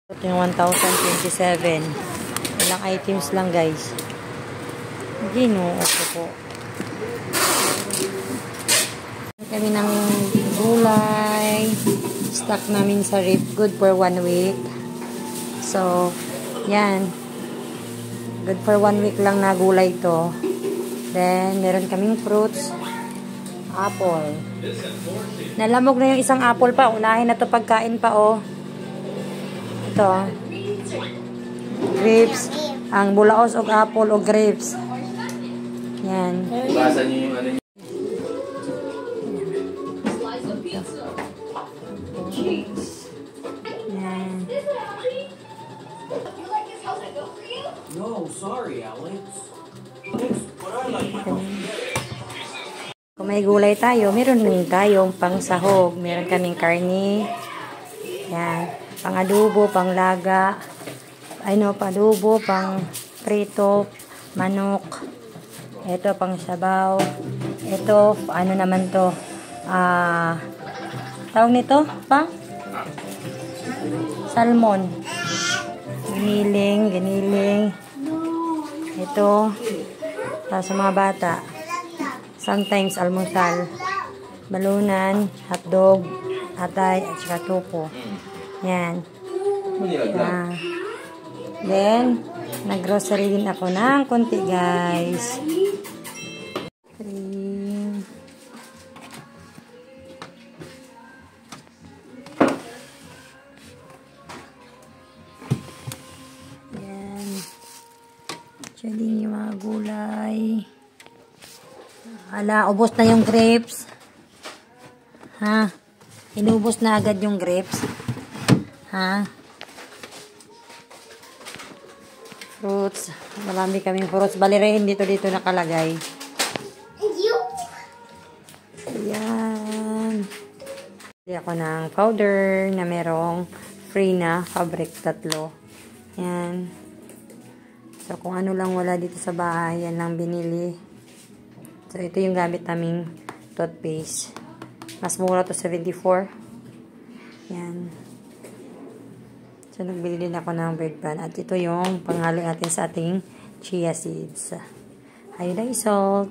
Ito yung 1,027. Ilang items lang, guys. Ginoo ko po. Kami ng gulay. Stock namin sa rip. Good for 1 week. So, yan. Good for 1 week lang na gulay to. Then, meron kaming fruits. Apple. Nalamog na yung isang apple pa. Unahin na to pagkain pa, oh. Ito. Grapes. Ang bulaos o apple o grapes. Yan. Basa niyo yung ano niyo. Yan. No, sorry, Alex. But I like my Kung may gulay tayo, meron din tayong pang sahog. Meron kaming karne. Yan. Pang adobo, pang laga. Pang adobo, pang prito, manok. Ito, pang sabaw. Ito, ano naman to? Tawag nito? Salmon. Giniling. Ito, para sa mga bata. Sometimes, almusal. Balunan, hotdog, atay, at saka topo. Yan. Then, nag-grocery din ako ng konti, guys. Yan. Actually, yung mga gulay. Hala, ubos na yung grapes. Ha? Inubos na agad yung grapes. Ha? Fruits. Marami kaming fruits. Balirahin dito nakalagay. Ayan. Bili ako ng powder na merong free na fabric 3. Ayan. So, kung ano lang wala dito sa bahay, yan lang binili. So, ito yung gamit naming toothpaste. Mas mura to 74. Yan. So, nagbili din ako ng bread pan. At ito yung panghalo natin sa ating chia seeds. Iodized salt.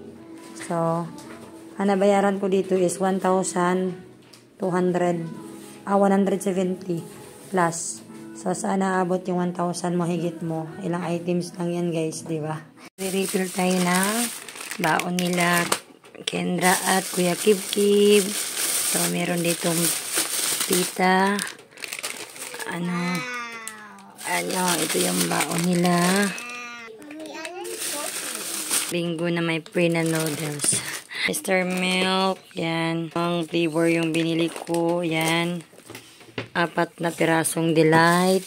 So, ang nabayaran ko dito is 1,170 plus. So, saan naabot yung 1,000 mo, higit mo. Ilang items lang yan, guys, di ba? Refill tayo na baon nila Kendra at Kuya Kib-Kib. So, meron ditong pita. Ito yung baon nila. Bingo na may pre na noodles. Mr. Milk, yan. Ang flavor yung binili ko, yan. 4 na pirasong delight.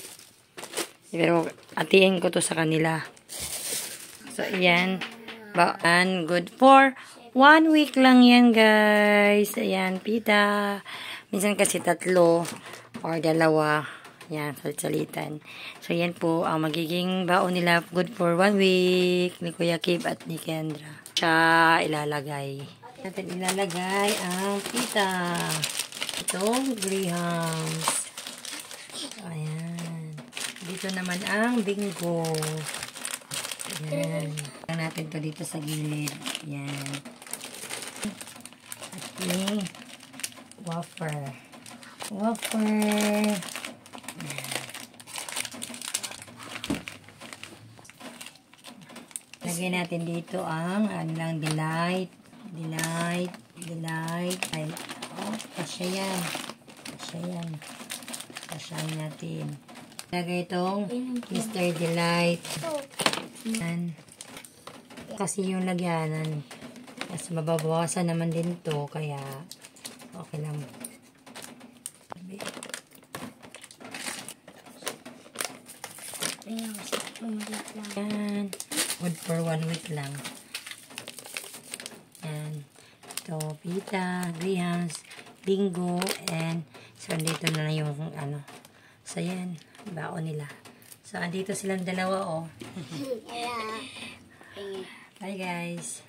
Pero, atiin ko to sa kanila. So, yan. Baon, good for 1 week lang yan, guys. Ayan, pita. Minsan kasi 3 or 2. Yan, salit-salitan. So, yan po ang magiging baon nila. Good for 1 week ni Kuya Kib at ni Kendra. Siya ilalagay. Natin ilalagay ang pita. Itong grahams. Ayan. Dito naman ang bingo. Ayan. Lang natin to dito sa gilid. Ayan. At yung wafer. Lagyan natin dito ang delight. Ay, oh, kasya yan. Kasyahin natin. Lagay itong Mr. Delight. Yan. Kasi yung lagyanan. Mas mababawasan naman din to. Kaya, okay lang. Yan. Good for 1 week lang. Yan. Ito, pita, grahams, bingo, and so, andito na yung so, yan. Baon nila. So, andito silang dalawa, oh. Bye, guys.